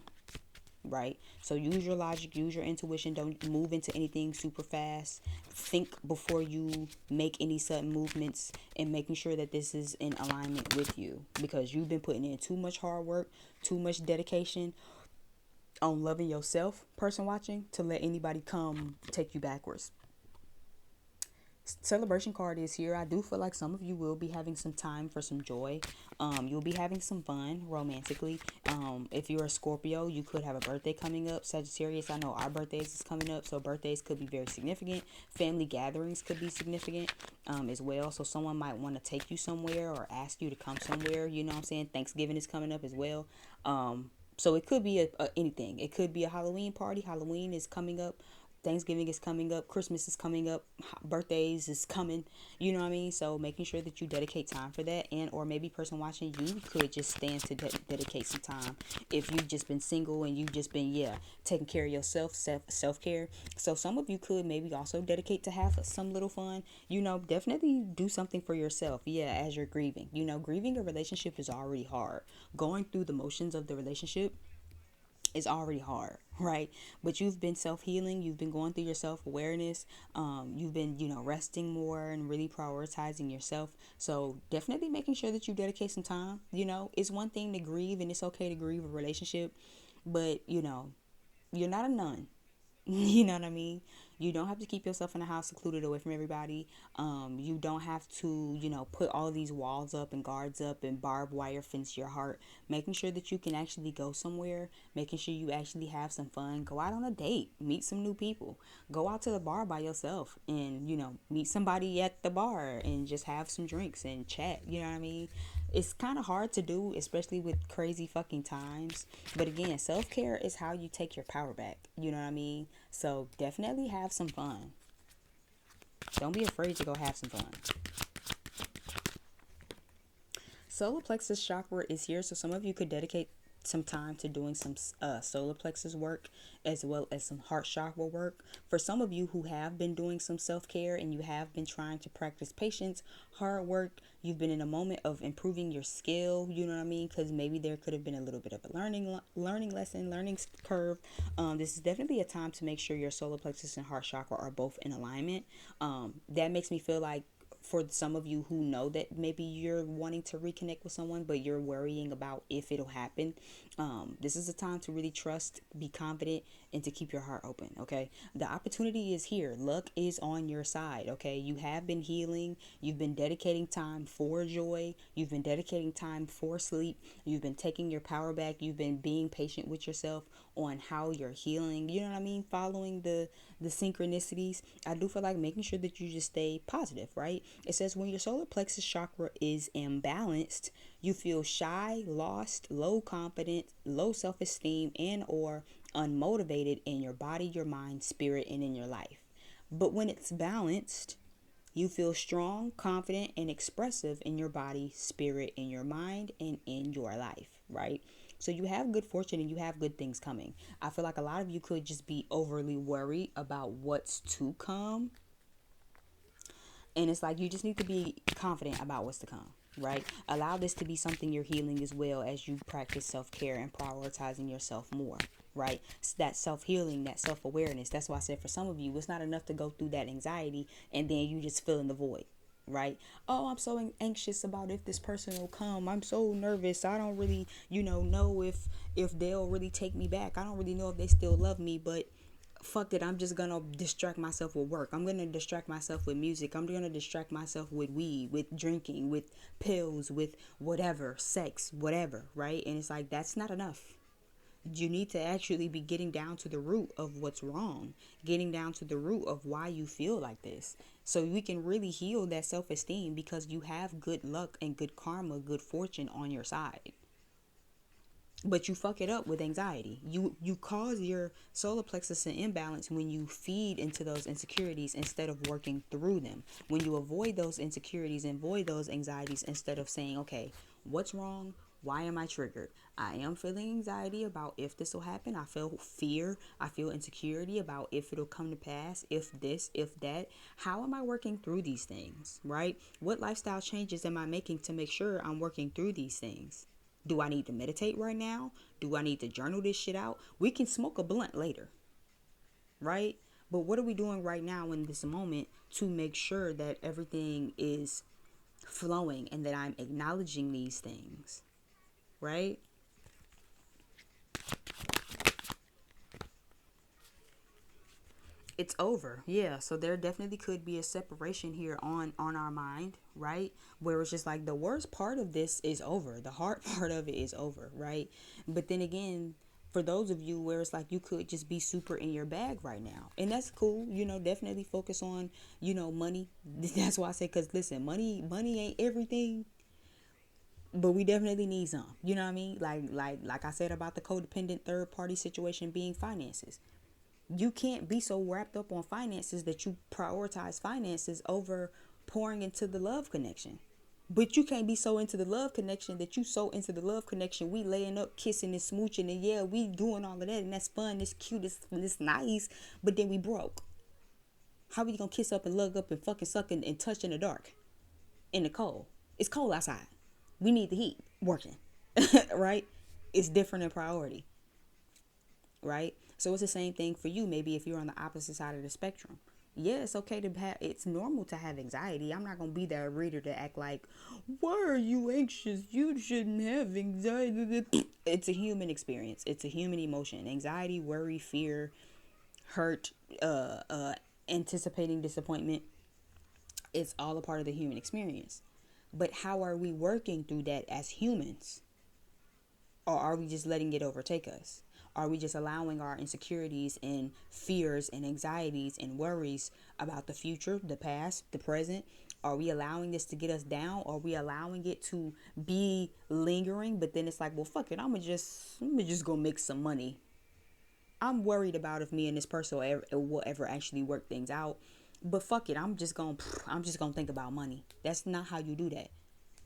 Right? So use your logic, use your intuition. Don't move into anything super fast. Think before you make any sudden movements, and making sure that this is in alignment with you, because you've been putting in too much hard work, too much dedication on loving yourself, person watching, to let anybody come take you backwards. Celebration card is here. I do feel like some of you will be having some time for some joy. You'll be having some fun romantically. If you're a Scorpio, you could have a birthday coming up. Sagittarius, I know our birthdays is coming up, so birthdays could be very significant. Family gatherings could be significant as well. So someone might want to take you somewhere or ask you to come somewhere. You know what I'm saying? Thanksgiving is coming up as well. So it could be anything. It could be a Halloween party. Halloween is coming up. Thanksgiving is coming up. Christmas is coming up. Birthdays is coming. You know what I mean? So making sure that you dedicate time for that. And or maybe person watching, you could just stand to dedicate some time. If you've just been single and you've just been, taking care of yourself, self-care. So some of you could maybe also dedicate to have some little fun. You know, definitely do something for yourself. Yeah, as you're grieving. You know, grieving a relationship is already hard. Going through the motions of the relationship is already hard, right? But you've been self-healing, you've been going through your self-awareness, you've been, resting more and really prioritizing yourself. So definitely making sure that you dedicate some time. It's one thing to grieve, and it's okay to grieve a relationship, but you're not a nun. You know what I mean? You don't have to keep yourself in the house secluded away from everybody. You don't have to, put all these walls up and guards up and barbed wire fence your heart. Making sure that you can actually go somewhere. Making sure you actually have some fun. Go out on a date. Meet some new people. Go out to the bar by yourself and, meet somebody at the bar and just have some drinks and chat. You know what I mean? It's kind of hard to do, especially with crazy fucking times. But again, self-care is how you take your power back. You know what I mean? So definitely have some fun. Don't be afraid to go have some fun. Solar plexus chakra is here. So some of you could dedicate some time to doing some solar plexus work as well as some heart chakra work. For some of you who have been doing some self-care and you have been trying to practice patience, hard work, you've been in a moment of improving your skill, you know what I mean? Because maybe there could have been a little bit of a learning curve. This is definitely a time to make sure your solar plexus and heart chakra are both in alignment. That makes me feel like for some of you who know that maybe you're wanting to reconnect with someone, but you're worrying about if it'll happen, this is a time to really trust, be confident, and to keep your heart open. Okay, the opportunity is here. Luck is on your side. Okay, you have been healing. You've been dedicating time for joy. You've been dedicating time for sleep. You've been taking your power back. You've been being patient with yourself on how you're healing. You know what I mean? Following the synchronicities. I do feel like making sure that you just stay positive, right? It says when your solar plexus chakra is imbalanced, you feel shy, lost, low confidence, low self-esteem, and or unmotivated in your body, your mind, spirit, and in your life. But when it's balanced, you feel strong, confident, and expressive in your body, spirit, in your mind, and in your life, right? So you have good fortune and you have good things coming. I feel like a lot of you could just be overly worried about what's to come. And it's like you just need to be confident about what's to come, right? Allow this to be something you're healing as well as you practice self-care and prioritizing yourself more, right? It's that self-healing, that self-awareness. That's why I said for some of you, it's not enough to go through that anxiety and then you just fill in the void, right? Oh, I'm so anxious about if this person will come. I'm so nervous. I don't really, know if they'll really take me back. I don't really know if they still love me, but fuck it, I'm just gonna distract myself with work. I'm gonna distract myself with music. I'm gonna distract myself with weed, with drinking, with pills, with whatever, sex, whatever, right? And it's like, that's not enough. You need to actually be getting down to the root of what's wrong, getting down to the root of why you feel like this. So we can really heal that self-esteem because you have good luck and good karma, good fortune on your side. But you fuck it up with anxiety. You cause your solar plexus an imbalance when you feed into those insecurities instead of working through them. When you avoid those insecurities and avoid those anxieties instead of saying, okay, what's wrong? Why am I triggered? I am feeling anxiety about if this will happen. I feel fear. I feel insecurity about if it'll come to pass, if this, if that. How am I working through these things, right? What lifestyle changes am I making to make sure I'm working through these things? Do I need to meditate right now? Do I need to journal this shit out? We can smoke a blunt later, right? But what are we doing right now in this moment to make sure that everything is flowing and that I'm acknowledging these things, right? It's over. Yeah, so there definitely could be a separation here on our mind, right? Where it's just like the worst part of this is over, the hard part of it is over, right? But then again, for those of you where it's like you could just be super in your bag right now, and that's cool, definitely focus on money. That's why I say, because listen, money ain't everything, but we definitely need some, you know what I mean? Like I said about the codependent third party situation being finances. You can't be so wrapped up on finances that you prioritize finances over pouring into the love connection. But you can't be so into the love connection that you so into the love connection. We laying up, kissing and smooching, and yeah, we doing all of that, and that's fun, it's cute, it's nice. But then we broke. How we gonna kiss up and lug up and fucking suck and touch in the dark, in the cold? It's cold outside. We need the heat working, right? It's different in priority, right? So it's the same thing for you. Maybe if you're on the opposite side of the spectrum, yeah, it's okay to have, it's normal to have anxiety. I'm not going to be that reader to act like, why are you anxious? You shouldn't have anxiety. It's a human experience. It's a human emotion. Anxiety, worry, fear, hurt, anticipating disappointment. It's all a part of the human experience. But how are we working through that as humans? Or are we just letting it overtake us? Are we just allowing our insecurities and fears and anxieties and worries about the future, the past, the present? Are we allowing this to get us down? Are we allowing it to be lingering? But then it's like, well, fuck it. I'm just gonna make some money. I'm worried about if me and this person will ever actually work things out. But fuck it. I'm just gonna think about money. That's not how you do that.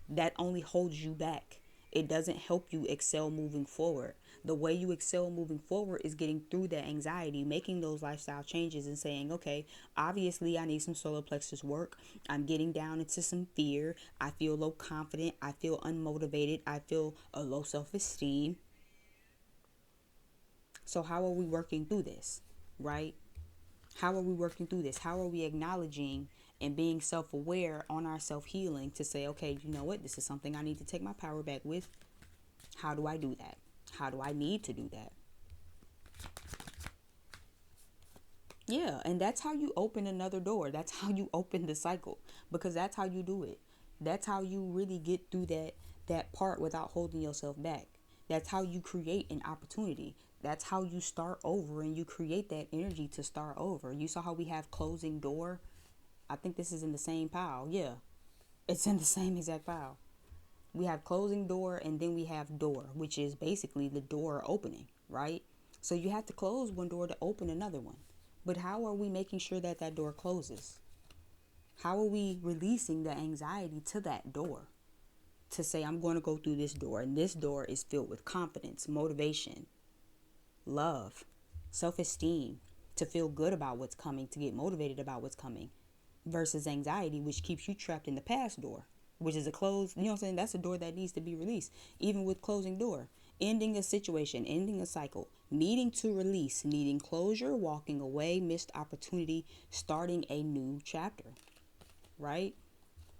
That only holds you back. It doesn't help you excel moving forward. The way you excel moving forward is getting through that anxiety, making those lifestyle changes and saying, okay, obviously I need some solar plexus work. I'm getting down into some fear. I feel low confident. I feel unmotivated. I feel a low self-esteem. So how are we working through this, right? How are we working through this? How are we acknowledging and being self-aware on our self-healing to say, okay, you know what? This is something I need to take my power back with. How do I do that? How do I need to do that? Yeah, and that's how you open another door. That's how you open the cycle, because that's how you do it. That's how you really get through that part without holding yourself back. That's how you create an opportunity. That's how you start over and you create that energy to start over. You saw how we have closing door. I think this is in the same pile. Yeah, it's in the same exact pile. We have closing door and then we have door, which is basically the door opening, right? So you have to close one door to open another one. But how are we making sure that that door closes? How are we releasing the anxiety to that door to say, I'm going to go through this door, and this door is filled with confidence, motivation, love, self-esteem, to feel good about what's coming, to get motivated about what's coming, versus anxiety, which keeps you trapped in the past door, which is a closed, you know what I'm saying? That's a door that needs to be released. Even with closing door, ending a situation, ending a cycle, needing to release, needing closure, walking away, missed opportunity, starting a new chapter, right?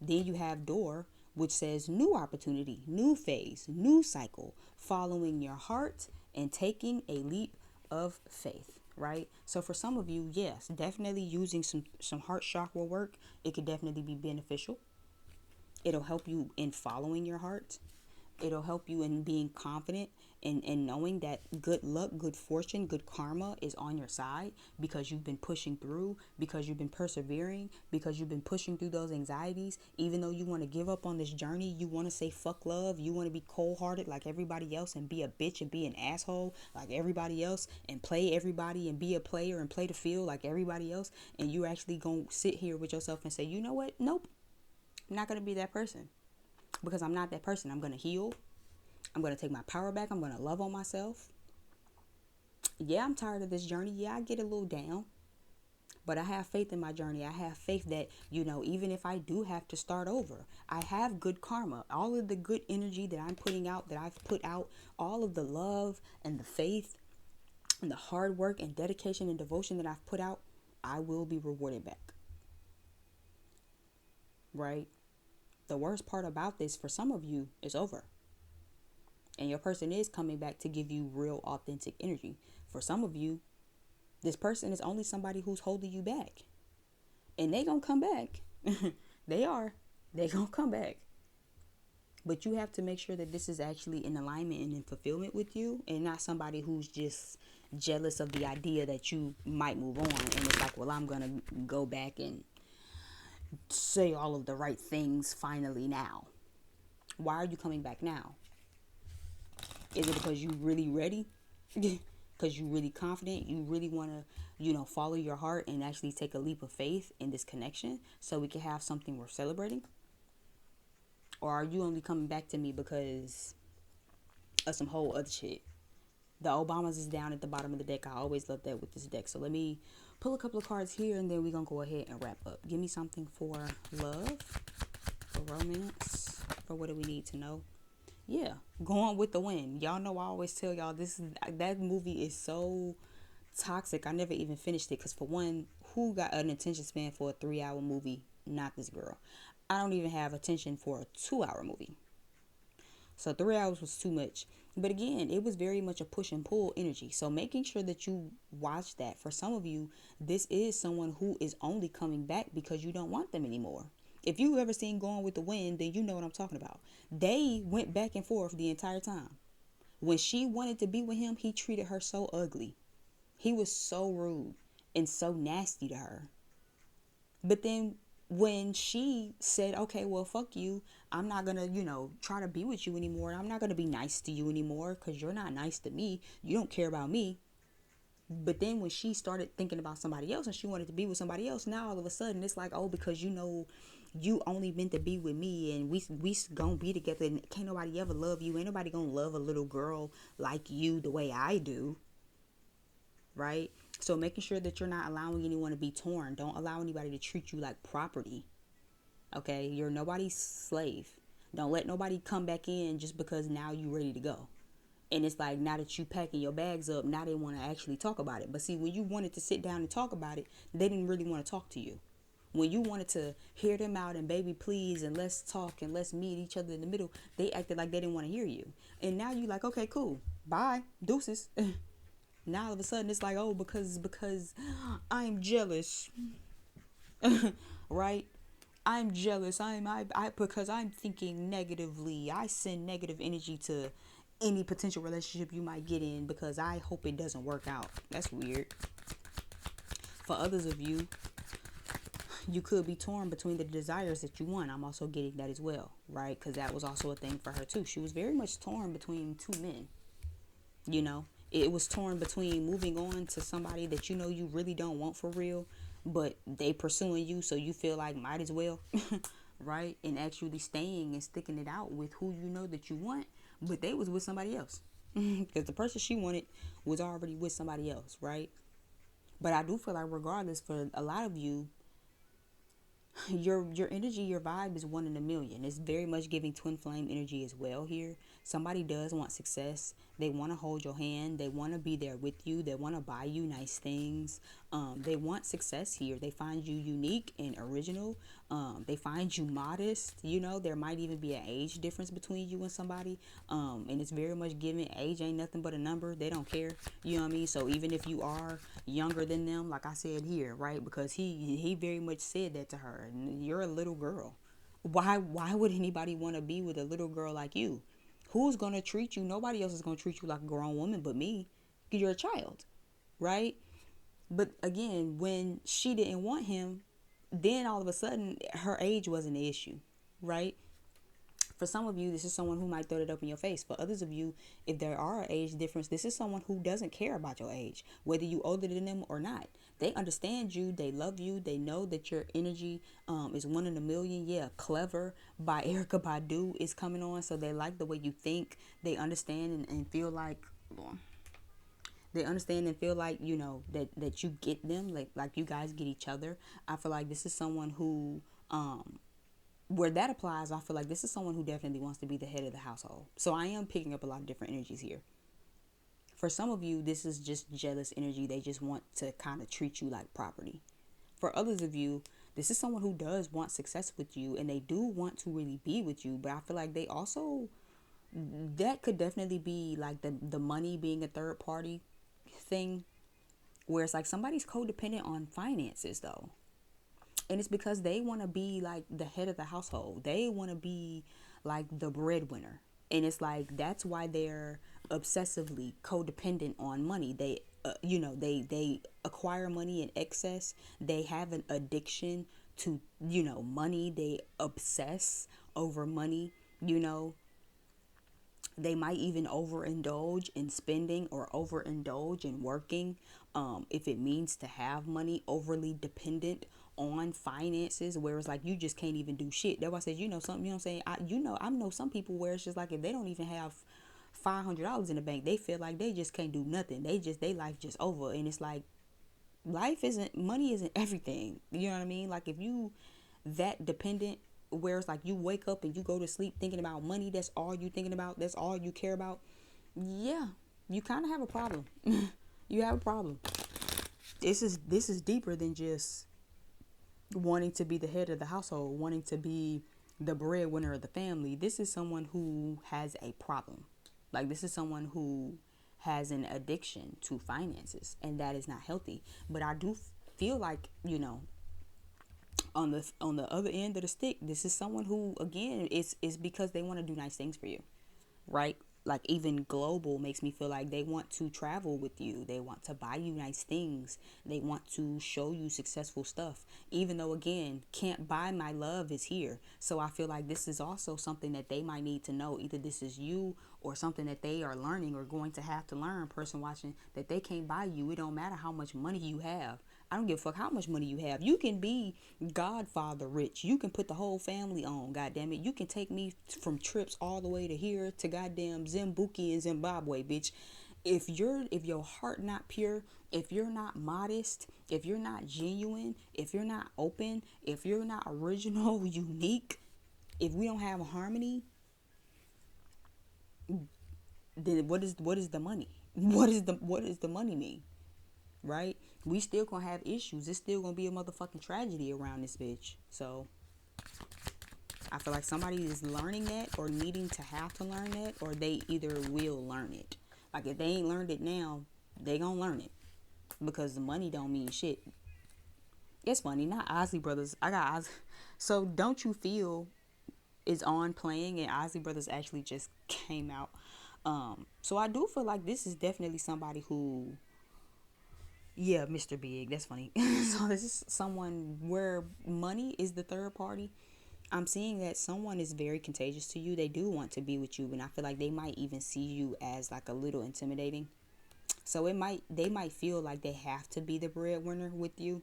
Then you have door, which says new opportunity, new phase, new cycle, following your heart and taking a leap of faith, right? So for some of you, yes, definitely using some heart chakra work, it could definitely be beneficial. It'll help you in following your heart. It'll help you in being confident and knowing that good luck, good fortune, good karma is on your side because you've been pushing through, because you've been persevering, because you've been pushing through those anxieties. Even though you want to give up on this journey, you want to say fuck love, you want to be cold-hearted like everybody else and be a bitch and be an asshole like everybody else and play everybody and be a player and play the field like everybody else, and you're actually going to sit here with yourself and say, you know what? Nope. I'm not going to be that person. Because I'm not that person. I'm going to heal. I'm going to take my power back. I'm going to love on myself. Yeah, I'm tired of this journey. Yeah, I get a little down. But I have faith in my journey. I have faith that, even if I do have to start over, I have good karma. All of the good energy that I'm putting out, that I've put out, all of the love and the faith and the hard work and dedication and devotion that I've put out, I will be rewarded back. Right? The worst part about this for some of you is over. And your person is coming back to give you real authentic energy. For some of you, this person is only somebody who's holding you back. And they gonna come back. They are. They gonna come back. But you have to make sure that this is actually in alignment and in fulfillment with you, and not somebody who's just jealous of the idea that you might move on. And it's like, well, I'm gonna go back and say all of the right things finally now. Why are you coming back now? Is it because you really ready? Because you really confident? You really want to, follow your heart and actually take a leap of faith in this connection so we can have something worth celebrating? Or are you only coming back to me because of some whole other shit? The Obamas is down at the bottom of the deck. I always love that with this deck. So let me pull a couple of cards here and then we're going to go ahead and wrap up. Give me something for love, for romance, for what do we need to know? Yeah, Going with the Wind. Y'all know I always tell y'all that movie is so toxic. I never even finished it because, for one, who got an attention span for a 3-hour movie? Not this girl. I don't even have attention for a 2-hour movie. So 3 hours was too much. But again, it was very much a push and pull energy. So making sure that you watch that. For some of you, this is someone who is only coming back because you don't want them anymore. If you've ever seen Going with the Wind, then you know what I'm talking about. They went back and forth the entire time. When she wanted to be with him, he treated her so ugly. He was so rude and so nasty to her. But then when she said, okay, well, fuck you, I'm not going to, try to be with you anymore. I'm not going to be nice to you anymore because you're not nice to me. You don't care about me. But then when she started thinking about somebody else and she wanted to be with somebody else, now all of a sudden it's like, oh, because you know you only meant to be with me and we gonna be together and can't nobody ever love you. Ain't nobody gonna love a little girl like you the way I do, right? So making sure that you're not allowing anyone to be torn. Don't allow anybody to treat you like property. Okay? You're nobody's slave. Don't let nobody come back in just because now you ready to go. And it's like, now that you packing your bags up, now they want to actually talk about it. But see, when you wanted to sit down and talk about it, they didn't really want to talk to you. When you wanted to hear them out and baby please and let's talk and let's meet each other in the middle, they acted like they didn't want to hear you. And now you like, okay, cool, bye, deuces. Now all of a sudden it's like, oh, because I'm jealous. Right? I'm jealous. I because I'm thinking negatively. I send negative energy to any potential relationship you might get in because I hope it doesn't work out. That's weird. For others of you, you could be torn between the desires that you want. I'm also getting that as well, right? Because that was also a thing for her too. She was very much torn between two men. You know, it was torn between moving on to somebody that you know you really don't want for real, but they pursuing you, so you feel like might as well, right? And actually staying and sticking it out with who you know that you want, but they was with somebody else because the person she wanted was already with somebody else, right? But I do feel like regardless, for a lot of you, your energy, your vibe is 1 in a million. It's very much giving twin flame energy as well here. Somebody does want success. They want to hold your hand. They want to be there with you. They want to buy you nice things. They want success here. They find you unique and original. They find you modest. You know, there might even be an age difference between you and somebody. And it's very much giving age ain't nothing but a number. They don't care. You know what I mean? So even if you are younger than them, like I said here, right? Because he very much said that to her. You're a little girl. Why would anybody want to be with a little girl like you? Who's going to treat you? Nobody else is going to treat you like a grown woman but me. You're a child, right? But again, when she didn't want him, then all of a sudden her age wasn't an issue, right? For some of you, this is someone who might throw it up in your face. For others of you, if there are an age difference, this is someone who doesn't care about your age, whether you older than them or not. They understand you. They love you. They know that your energy is 1 in a million. Yeah, Clever by Erica Badu is coming on. So they like the way you think. They understand and feel like, hold on. They understand and feel like, you know, that you get them, like you guys get each other. I feel like this is someone who where that applies, I feel like this is someone who definitely wants to be the head of the household. So I am picking up a lot of different energies here. For some of you, this is just jealous energy. They just want to kind of treat you like property. For others of you, this is someone who does want success with you and they do want to really be with you. But I feel like they also, that could definitely be like the money being a third party thing, where it's like somebody's codependent on finances though. And it's because they want to be like the head of the household. They want to be like the breadwinner. And it's like that's why they're obsessively codependent on money. They they acquire money in excess. They have an addiction to, money. They obsess over money, you know. They might even overindulge in spending or overindulge in working, if it means to have money, overly dependent on finances, where it's like you just can't even do shit. That's why I said, something, you know what I'm saying? I know some people where it's just like if they don't even have $500 in the bank, they feel like they just can't do nothing. They life just over. And it's like money isn't everything. You know what I mean? Like if you that dependent, where it's like you wake up and you go to sleep thinking about money, that's all you thinking about, that's all you care about, yeah, you kind of have a problem. You have a problem. This is deeper than just wanting to be the head of the household, wanting to be the breadwinner of the family. This is someone who has a problem. Like this is someone who has an addiction to finances, and that is not healthy. But I do feel like, on the other end of the stick, this is someone who, again, it's because they want to do nice things for you, right? like even global makes me feel like they want to travel with you. They want to buy you nice things. They want to show you successful stuff. Even though, again, can't buy my love is here. So I feel like this is also something that they might need to know. Either this is you or something that they are learning or going to have to learn, person watching, that they can't buy you. It don't matter how much money you have. I don't give a fuck how much money you have. You can be Godfather rich. You can put the whole family on, goddamn it. You can take me from trips all the way to here to goddamn Zimbuki and Zimbabwe, bitch. If your heart not pure, if you're not modest, if you're not genuine, if you're not open, if you're not original, unique, if we don't have harmony, then what is the money? What is the money mean? Right? We still gonna have issues. It's still gonna be a motherfucking tragedy around this bitch. So I feel like somebody is learning that or needing to have to learn that, or they either will learn it. Like if they ain't learned it now, they gonna learn it because the money don't mean shit. It's funny, not Ozzy Brothers. I got Ozzy. So don't you feel is on playing and Ozzy Brothers actually just came out. So I do feel like this is definitely somebody who, yeah, Mr. Big. That's funny. So this is someone where money is the third party. I'm seeing that someone is very contagious to you. They do want to be with you, and I feel like they might even see you as like a little intimidating. So they might feel like they have to be the breadwinner with you.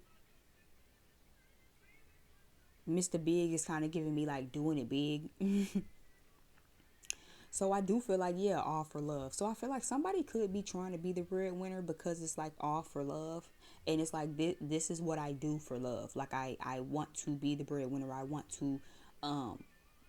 Mr. Big is kind of giving me like doing it big. So I do feel like, yeah, all for love. So I feel like somebody could be trying to be the breadwinner because it's like all for love. And it's like, this is what I do for love. Like I want to be the breadwinner. I want to um,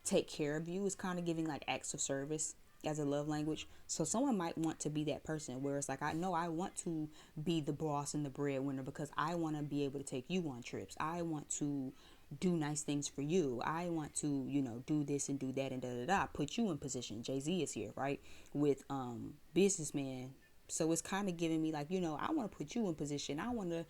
take care of you. It's kind of giving like acts of service as a love language. So someone might want to be that person where it's like, I know I want to be the boss and the breadwinner because I want to be able to take you on trips. I want to do nice things for you. I want to, do this and do that and da da da. Put you in position. Jay-Z is here, right? With businessman. So it's kind of giving me like, I want to put you in position. I want to,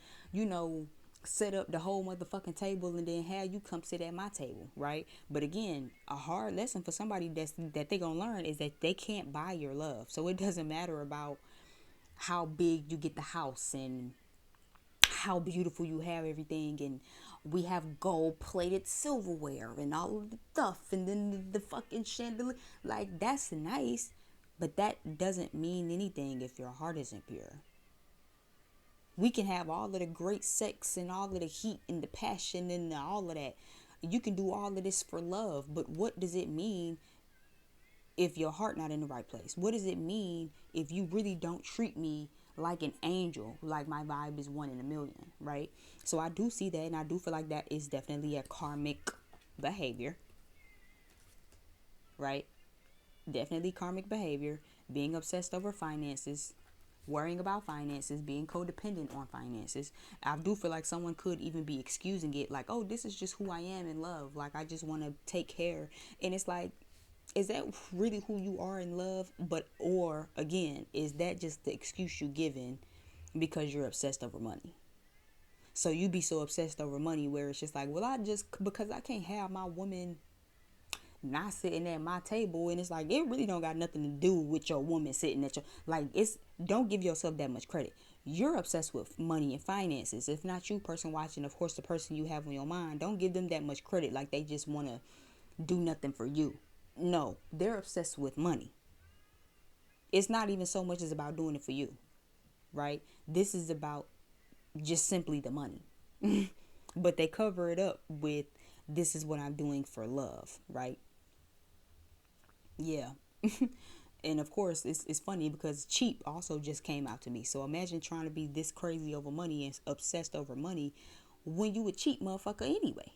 set up the whole motherfucking table and then have you come sit at my table, right? But again, a hard lesson for somebody that they gonna learn is that they can't buy your love. So it doesn't matter about how big you get the house and how beautiful you have everything, and we have gold plated silverware and all of the stuff, and then the fucking chandelier. Like, that's nice, but that doesn't mean anything if your heart isn't pure. We can have all of the great sex and all of the heat and the passion and all of that. You can do all of this for love, but what does it mean if your heart not in the right place? What does it mean if you really don't treat me like an angel, like my vibe is one in a million, right? So I do see that, and I do feel like that is definitely a karmic behavior, right? Definitely karmic behavior, being obsessed over finances, worrying about finances, being codependent on finances. I do feel like someone could even be excusing it like, oh, this is just who I am in love. Like, I just want to take care. And it's like, is that really who you are in love? But, or again, is that just the excuse you given because you're obsessed over money? So you be so obsessed over money where it's just like, well, because I can't have my woman not sitting at my table, and it's like, it really don't got nothing to do with your woman sitting at your, like, it's, don't give yourself that much credit. You're obsessed with money and finances. If not you, person watching, of course the person you have on your mind, don't give them that much credit like they just want to do nothing for you. No, they're obsessed with money. It's not even so much as about doing it for you, right? This is about just simply the money. But they cover it up with, this is what I'm doing for love, right? Yeah. And of course, it's funny because cheap also just came out to me. So imagine trying to be this crazy over money and obsessed over money when you a cheap motherfucker anyway.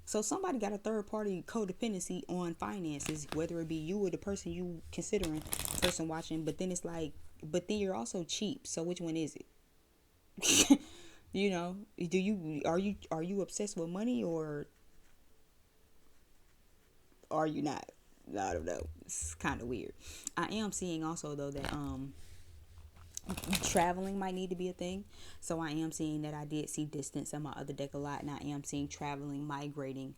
So somebody got a third party codependency on finances, whether it be you or the person you considering, person watching. But then it's like, but then you're also cheap. So which one is it? Are you obsessed with money, or are you not? I don't know. It's kind of weird. I am seeing also though that Traveling might need to be a thing. So I am seeing that I did see distance in my other deck a lot, and I am seeing traveling, migrating,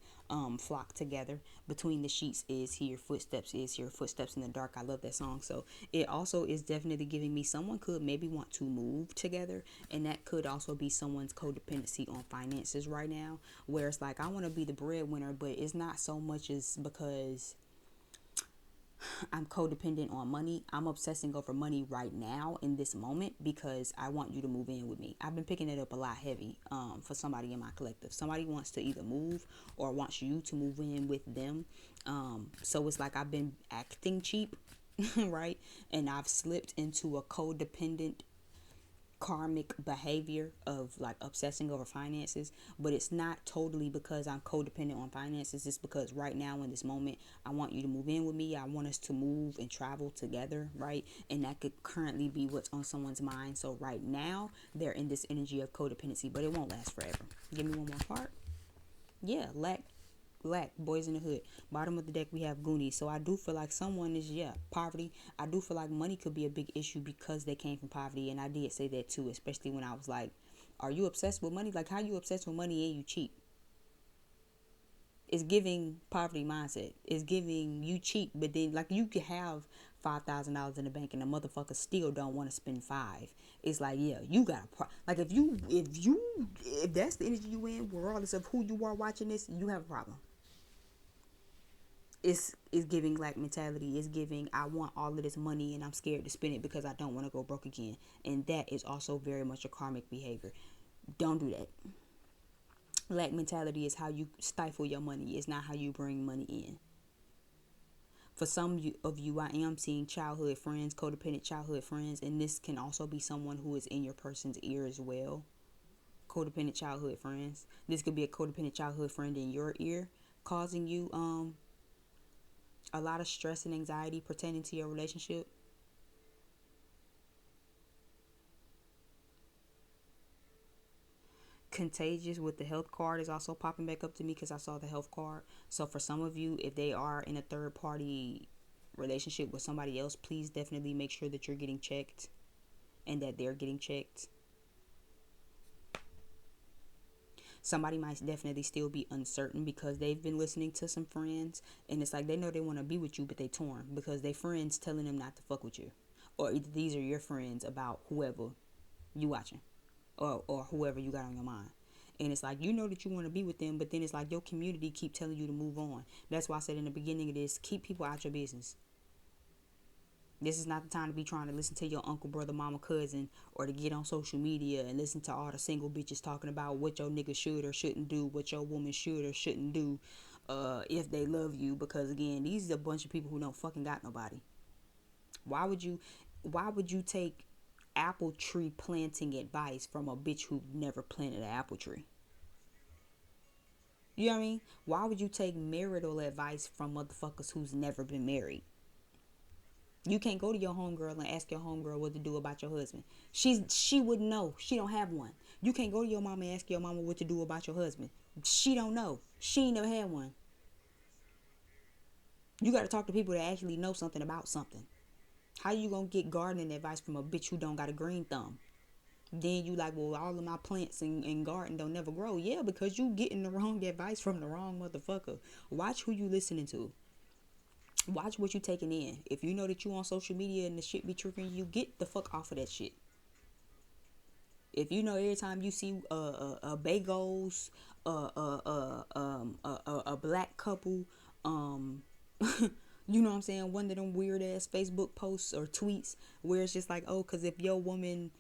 flock together. Between the sheets is here, footsteps is here, footsteps in the dark. I love that song. So it also is definitely giving me someone could maybe want to move together, and that could also be someone's codependency on finances right now, where it's like I want to be the breadwinner, but it's not so much as because I'm codependent on money. I'm obsessing over money right now in this moment because I want you to move in with me. I've been picking it up a lot heavy for somebody in my collective. Somebody wants to either move or wants you to move in with them. So it's like I've been acting cheap, right? And I've slipped into a codependent karmic behavior of like obsessing over finances, but it's not totally because I'm codependent on finances. It's because right now in this moment I want you to move in with me. I want us to move and travel together, right? And that could currently be what's on someone's mind. So right now they're in this energy of codependency, but it won't last forever. Give me one more card. Yeah, lack, boys in the hood. Bottom of the deck we have Goonies. So I do feel like someone is, yeah, poverty. I do feel like money could be a big issue because they came from poverty, and I did say that too, especially when I was like, are you obsessed with money? Like, how you obsessed with money and you cheap? It's giving poverty mindset. It's giving you cheap, but then like you could have $5,000 in the bank and the motherfucker still don't want to spend five. It's like, yeah, you got a like if that's the energy you in, regardless of who you are watching this, you have a problem. It's giving lack mentality. It's giving I want all of this money and I'm scared to spend it because I don't want to go broke again. And that is also very much a karmic behavior. Don't do that. Lack mentality is how you stifle your money. It's not how you bring money in. For some of you, I am seeing childhood friends, codependent childhood friends, and this can also be someone who is in your person's ear as well. Codependent childhood friends. This could be a codependent childhood friend in your ear, causing you a lot of stress and anxiety pertaining to your relationship. Contagious with the health card is also popping back up to me because I saw the health card. So for some of you, if they are in a third party relationship with somebody else, please definitely make sure that you're getting checked and that they're getting checked. Somebody might definitely still be uncertain because they've been listening to some friends and it's like they know they want to be with you, but they torn because they friends telling them not to fuck with you, or either these are your friends about whoever you watching, or whoever you got on your mind. And it's like you know that you want to be with them, but then it's like your community keep telling you to move on. That's why I said in the beginning of this, keep people out your business. This is not the time to be trying to listen to your uncle, brother, mama, cousin, or to get on social media and listen to all the single bitches talking about what your nigga should or shouldn't do, what your woman should or shouldn't do, if they love you. Because again, these are a bunch of people who don't fucking got nobody. Why would you? Why would you take apple tree planting advice from a bitch who never planted an apple tree? You know what I mean? Why would you take marital advice from motherfuckers who's never been married? You can't go to your homegirl and ask your homegirl what to do about your husband. She wouldn't know. She don't have one. You can't go to your mama and ask your mama what to do about your husband. She don't know. She ain't never had one. You got to talk to people that actually know something about something. How you gonna get gardening advice from a bitch who don't got a green thumb? Then you like, well, all of my plants and garden don't never grow. Yeah, because you getting the wrong advice from the wrong motherfucker. Watch who you listening to. Watch what you taking in. If you know that you on social media and the shit be triggering you, get the fuck off of that shit. If you know every time you see a bagels, a black couple, you know what I'm saying, one of them weird ass Facebook posts or tweets where it's just like, oh, because if your woman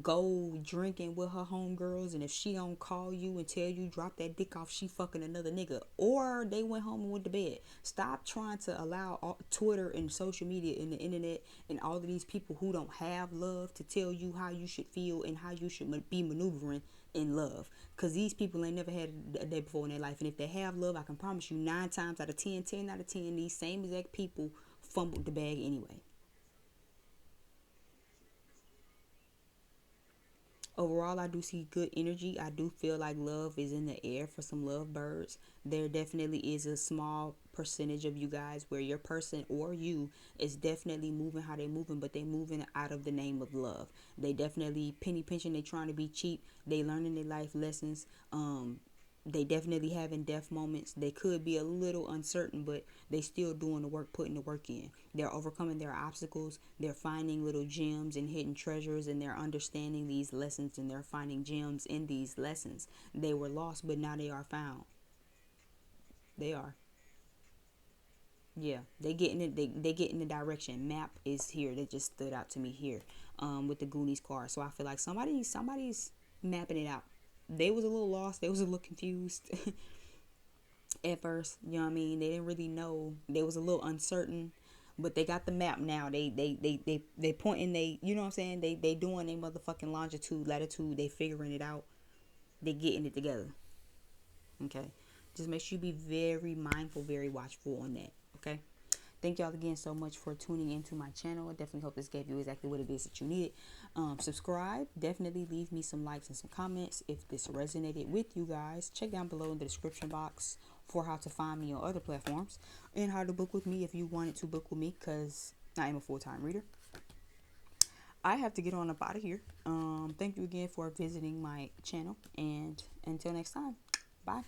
go drinking with her homegirls and if she don't call you and tell you drop that dick off, she fucking another nigga, or they went home and went to bed. Stop trying to allow Twitter and social media and the internet and all of these people who don't have love to tell you how you should feel and how you should be maneuvering in love, because these people ain't never had a day before in their life. And if they have love, I can promise you 9 times out of 10, 10 out of 10, these same exact people fumbled the bag anyway. Overall, I do see good energy. I do feel like love is in the air for some lovebirds. There definitely is a small percentage of you guys where your person or you is definitely moving how they're moving, but they moving out of the name of love. They definitely penny pinching. They trying to be cheap. They learning their life lessons. They definitely having death moments. They could be a little uncertain, but they still doing the work, putting the work in. They're overcoming their obstacles. They're finding little gems and hidden treasures, and they're understanding these lessons, and they're finding gems in these lessons. They were lost, but now they are found. They are. Yeah, they getting it. They get in the direction. Map is here. They just stood out to me here, with the Goonies card. So I feel like somebody's mapping it out. They was a little lost. They was a little confused at first. You know what I mean? They didn't really know. They was a little uncertain, but they got the map now. They pointing. They, you know what I'm saying? They doing a motherfucking longitude, latitude. They figuring it out. They getting it together. Okay, just make sure you be very mindful, very watchful on that. Okay. Thank y'all again so much for tuning into my channel. I definitely hope this gave you exactly what it is that you needed. Subscribe. Definitely leave me some likes and some comments if this resonated with you guys. Check down below in the description box for how to find me on other platforms and how to book with me if you wanted to book with me, because I am a full-time reader. I have to get on up out of here. Thank you again for visiting my channel, and until next time, bye.